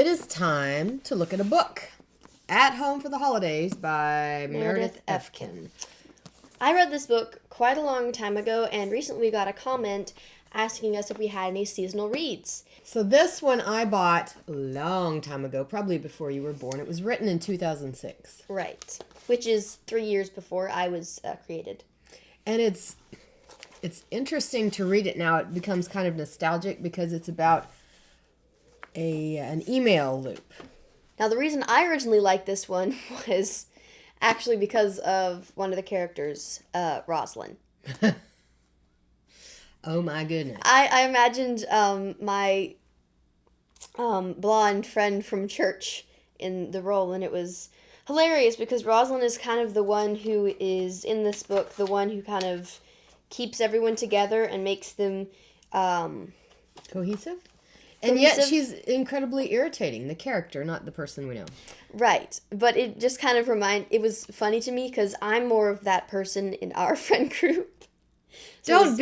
It is time to look at a book. At Home for the Holidays by Meredith Efken. I read this book quite a long time ago, and recently we got a comment asking us if we had any seasonal reads. So this one I bought a long time ago, probably before you were born. It was written in 2006. Right. Which is 3 years before I was created. And it's interesting to read it now. It becomes kind of nostalgic because it's about an email loop. Now, the reason I originally liked this one was actually because of one of the characters, Rosalind. Oh my goodness. I imagined my blonde friend from church in the role, and it was hilarious because Rosalind is kind of the one who is, in this book, the one who kind of keeps everyone together and makes them Cohesive? And yet she's incredibly irritating, the character, not the person we know. Right. But it just kind of it was funny to me because I'm more of that person in our friend group. So Don't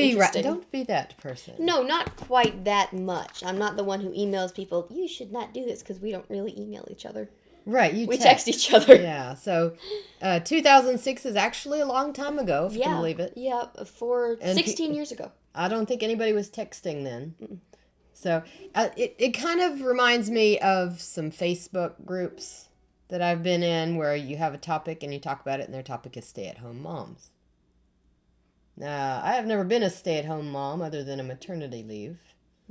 be that person. No, not quite that much. I'm not the one who emails people, you should not do this, because we don't really email each other. Right. We text each other. Yeah. So 2006 is actually a long time ago, if you can believe it. Yeah, 16 years ago. I don't think anybody was texting then. Mm-mm. So it kind of reminds me of some Facebook groups that I've been in where you have a topic and you talk about it, and their topic is stay-at-home moms. Now, I have never been a stay-at-home mom other than a maternity leave.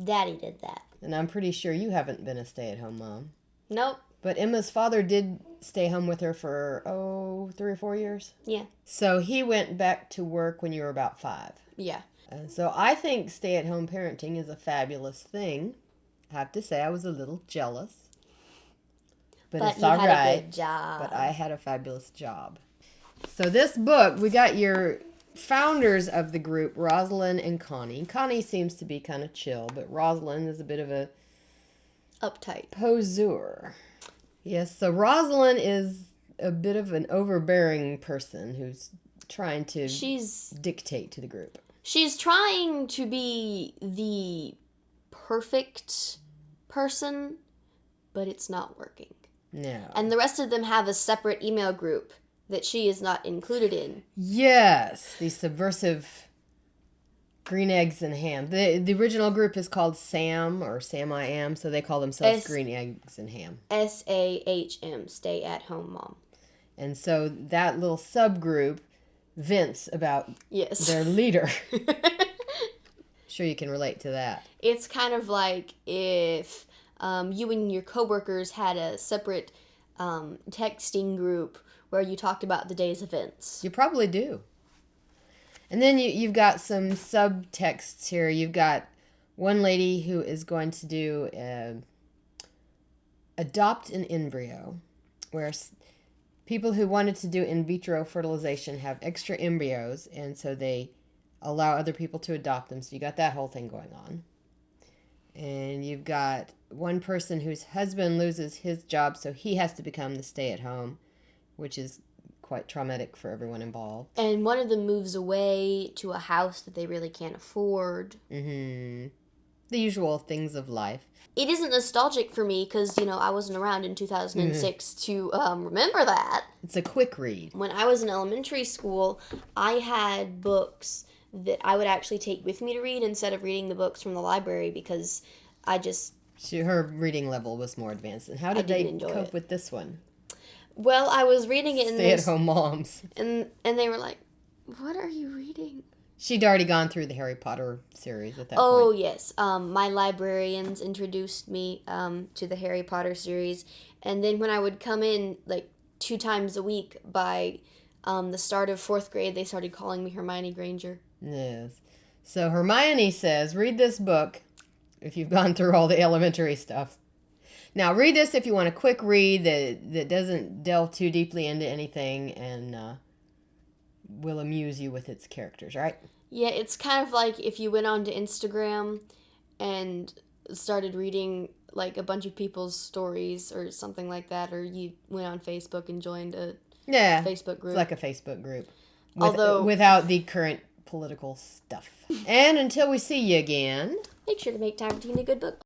Daddy did that. And I'm pretty sure you haven't been a stay-at-home mom. Nope. But Emma's father did stay home with her for, 3 or 4 years? Yeah. So he went back to work when you were about 5. Yeah. So I think stay-at-home parenting is a fabulous thing. I have to say I was a little jealous. But it's all right. You had a good job. But I had a fabulous job. So this book, we got your founders of the group, Rosalind and Connie. Connie seems to be kind of chill, but Rosalind is a bit of a uptight poseur. Yes, so Rosalind is a bit of an overbearing person who's trying to dictate to the group. She's trying to be the perfect person, but it's not working. No. And the rest of them have a separate email group that she is not included in. Yes, the subversive Green Eggs and Ham. The original group is called SAM, or Sam I Am, so they call themselves Green Eggs and Ham. SAHM, Stay at Home Mom. And so that little subgroup vents about their leader. Sure you can relate to that. It's kind of like if you and your coworkers had a separate texting group where you talked about the day's events. You probably do. And then you've got some subtexts here. You've got one lady who is going to do adopt an embryo, where people who wanted to do in vitro fertilization have extra embryos, and so they allow other people to adopt them. So you got that whole thing going on. And you've got one person whose husband loses his job, so he has to become the stay-at-home, which is quite traumatic for everyone involved. And one of them moves away to a house that they really can't afford. Mm-hmm. The usual things of life. It isn't nostalgic for me because, I wasn't around in 2006 to remember that. It's a quick read. When I was in elementary school, I had books that I would actually take with me to read instead of reading the books from the library because her reading level was more advanced. And how did they cope with this one? Well, I was reading it in Stay-at-home moms. And they were like, what are you reading? She'd already gone through the Harry Potter series at that point. Oh, yes. My librarians introduced me to the Harry Potter series. And then when I would come in, 2 times a week, by the start of 4th grade, they started calling me Hermione Granger. Yes. So Hermione says, read this book if you've gone through all the elementary stuff. Now, read this if you want a quick read that doesn't delve too deeply into anything and will amuse you with its characters, right? Yeah, it's kind of like if you went onto Instagram and started reading, a bunch of people's stories or something like that, or you went on Facebook and joined a Facebook group. It's like a Facebook group. Without the current political stuff. And until we see you again, make sure to make time for reading a good book.